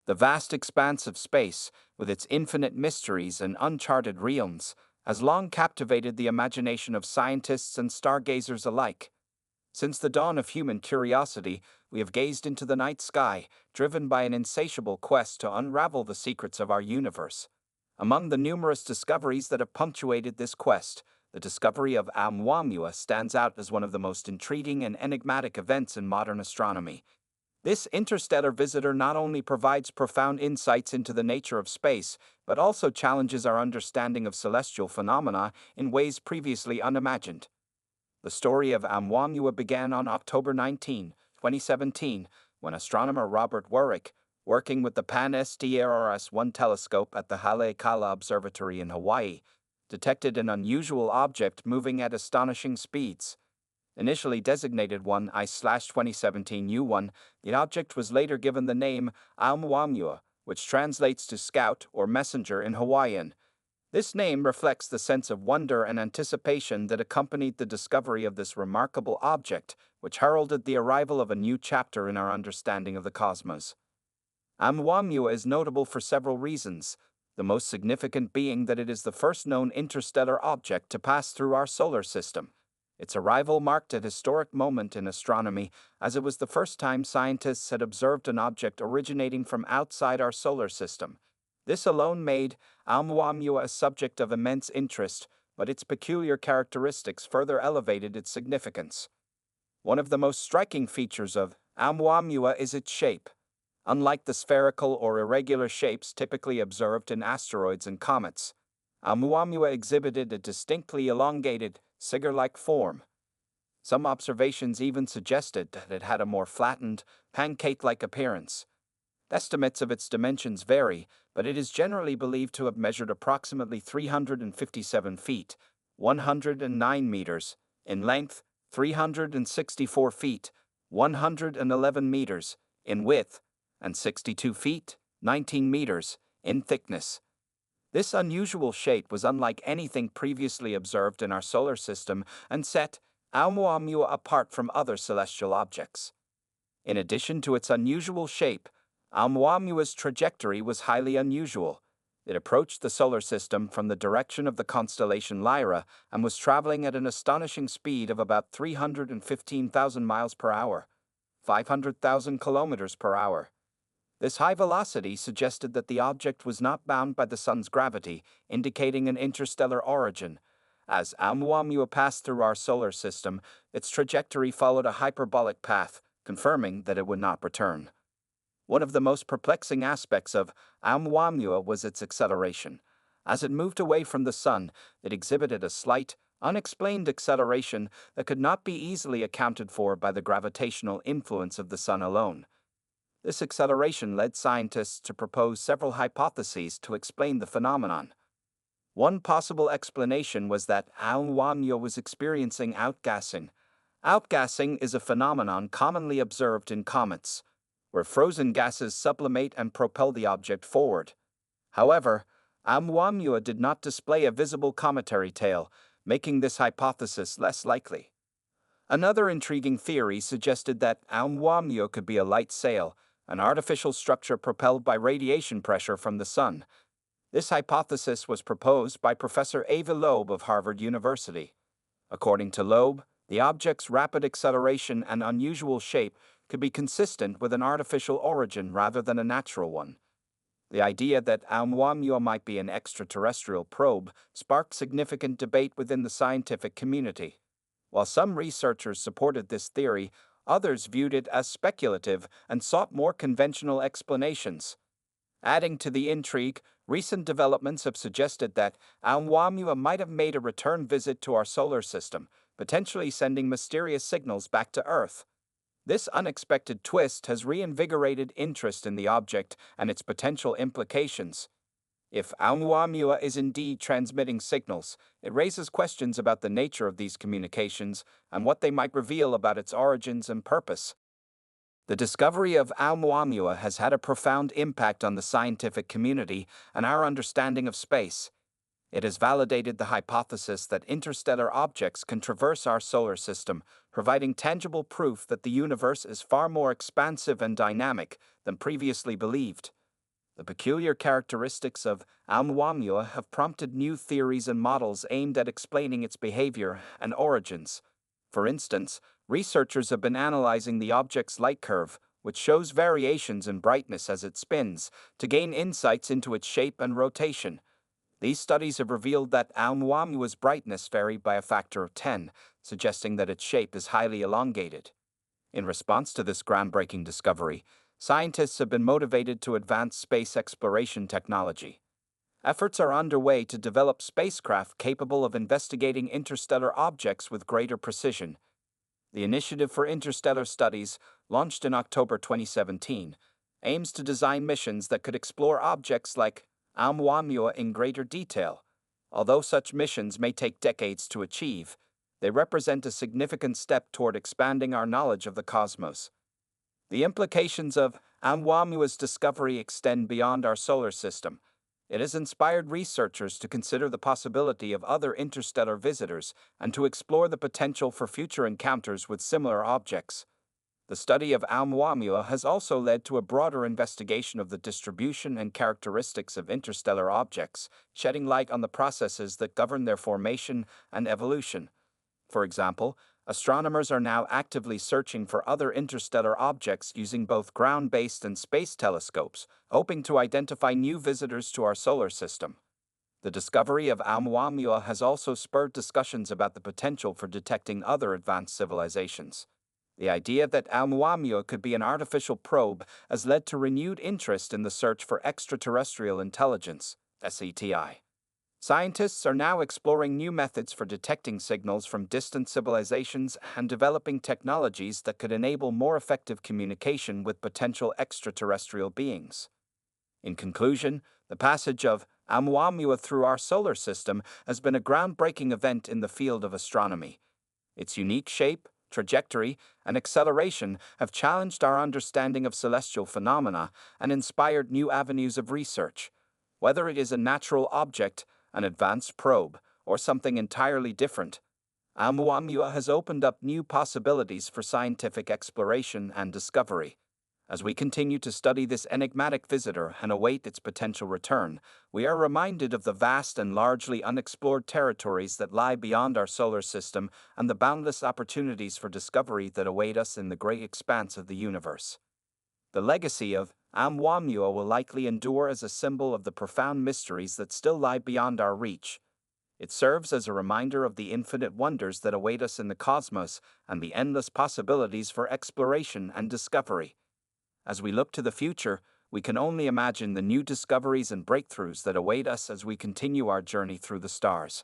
The vast expanse of space, with its infinite mysteries and uncharted realms, has long captivated the imagination of scientists and stargazers alike. Since the dawn of human curiosity, we have gazed into the night sky, driven by an insatiable quest to unravel the secrets of our universe. Among the numerous discoveries that have punctuated this quest, the discovery of Oumuamua stands out as one of the most intriguing and enigmatic events in modern astronomy. This interstellar visitor not only provides profound insights into the nature of space, but also challenges our understanding of celestial phenomena in ways previously unimagined. The story of Oumuamua began on October 19, 2017, when astronomer Robert Warwick, working with the Pan-STARRS-1 telescope at the Haleakala Observatory in Hawaii, detected an unusual object moving at astonishing speeds. Initially designated 1I/2017 U1, the object was later given the name Oumuamua, which translates to scout or messenger in Hawaiian. This name reflects the sense of wonder and anticipation that accompanied the discovery of this remarkable object, which heralded the arrival of a new chapter in our understanding of the cosmos. Oumuamua is notable for several reasons, the most significant being that it is the first known interstellar object to pass through our solar system. Its arrival marked a historic moment in astronomy, as it was the first time scientists had observed an object originating from outside our solar system. This alone made Oumuamua a subject of immense interest, but its peculiar characteristics further elevated its significance. One of the most striking features of Oumuamua is its shape. Unlike the spherical or irregular shapes typically observed in asteroids and comets, Oumuamua exhibited a distinctly elongated, cigar-like form. Some observations even suggested that it had a more flattened, pancake-like appearance. Estimates of its dimensions vary, but it is generally believed to have measured approximately 357 feet, 109 meters, in length, 364 feet, 111 meters, in width, and 62 feet, 19 meters, in thickness. This unusual shape was unlike anything previously observed in our solar system and set Oumuamua apart from other celestial objects. In addition to its unusual shape, Oumuamua's trajectory was highly unusual. It approached the solar system from the direction of the constellation Lyra and was traveling at an astonishing speed of about 315,000 miles per hour, 500,000 kilometers per hour. This high velocity suggested that the object was not bound by the sun's gravity, indicating an interstellar origin. As Oumuamua passed through our solar system, its trajectory followed a hyperbolic path, confirming that it would not return. One of the most perplexing aspects of Oumuamua was its acceleration. As it moved away from the sun, it exhibited a slight, unexplained acceleration that could not be easily accounted for by the gravitational influence of the sun alone. This acceleration led scientists to propose several hypotheses to explain the phenomenon. One possible explanation was that Oumuamua was experiencing outgassing. Outgassing is a phenomenon commonly observed in comets, where frozen gases sublimate and propel the object forward. However, Oumuamua did not display a visible cometary tail, making this hypothesis less likely. Another intriguing theory suggested that Oumuamua could be a light sail, an artificial structure propelled by radiation pressure from the sun. This hypothesis was proposed by Professor Avi Loeb of Harvard University. According to Loeb, the object's rapid acceleration and unusual shape could be consistent with an artificial origin rather than a natural one. The idea that Oumuamua might be an extraterrestrial probe sparked significant debate within the scientific community. While some researchers supported this theory, others viewed it as speculative and sought more conventional explanations. Adding to the intrigue, recent developments have suggested that Oumuamua might have made a return visit to our solar system, potentially sending mysterious signals back to Earth. This unexpected twist has reinvigorated interest in the object and its potential implications. If Oumuamua is indeed transmitting signals, it raises questions about the nature of these communications and what they might reveal about its origins and purpose. The discovery of Oumuamua has had a profound impact on the scientific community and our understanding of space. It has validated the hypothesis that interstellar objects can traverse our solar system, providing tangible proof that the universe is far more expansive and dynamic than previously believed. The peculiar characteristics of Oumuamua have prompted new theories and models aimed at explaining its behavior and origins. For instance, researchers have been analyzing the object's light curve, which shows variations in brightness as it spins, to gain insights into its shape and rotation. These studies have revealed that Oumuamua's brightness varied by a factor of 10, suggesting that its shape is highly elongated. In response to this groundbreaking discovery, scientists have been motivated to advance space exploration technology. Efforts are underway to develop spacecraft capable of investigating interstellar objects with greater precision. The Initiative for Interstellar Studies, launched in October 2017, aims to design missions that could explore objects like Oumuamua in greater detail. Although such missions may take decades to achieve, they represent a significant step toward expanding our knowledge of the cosmos. The implications of Oumuamua's discovery extend beyond our solar system. It has inspired researchers to consider the possibility of other interstellar visitors and to explore the potential for future encounters with similar objects. The study of Oumuamua has also led to a broader investigation of the distribution and characteristics of interstellar objects, shedding light on the processes that govern their formation and evolution. For example, astronomers are now actively searching for other interstellar objects using both ground-based and space telescopes, hoping to identify new visitors to our solar system. The discovery of Oumuamua has also spurred discussions about the potential for detecting other advanced civilizations. The idea that Oumuamua could be an artificial probe has led to renewed interest in the search for extraterrestrial intelligence, SETI. Scientists are now exploring new methods for detecting signals from distant civilizations and developing technologies that could enable more effective communication with potential extraterrestrial beings. In conclusion, the passage of Oumuamua through our solar system has been a groundbreaking event in the field of astronomy. Its unique shape, trajectory, and acceleration have challenged our understanding of celestial phenomena and inspired new avenues of research. Whether it is a natural object, an advanced probe, or something entirely different, Oumuamua has opened up new possibilities for scientific exploration and discovery. As we continue to study this enigmatic visitor and await its potential return, we are reminded of the vast and largely unexplored territories that lie beyond our solar system and the boundless opportunities for discovery that await us in the great expanse of the universe. The legacy of Oumuamua will likely endure as a symbol of the profound mysteries that still lie beyond our reach. It serves as a reminder of the infinite wonders that await us in the cosmos and the endless possibilities for exploration and discovery. As we look to the future, we can only imagine the new discoveries and breakthroughs that await us as we continue our journey through the stars.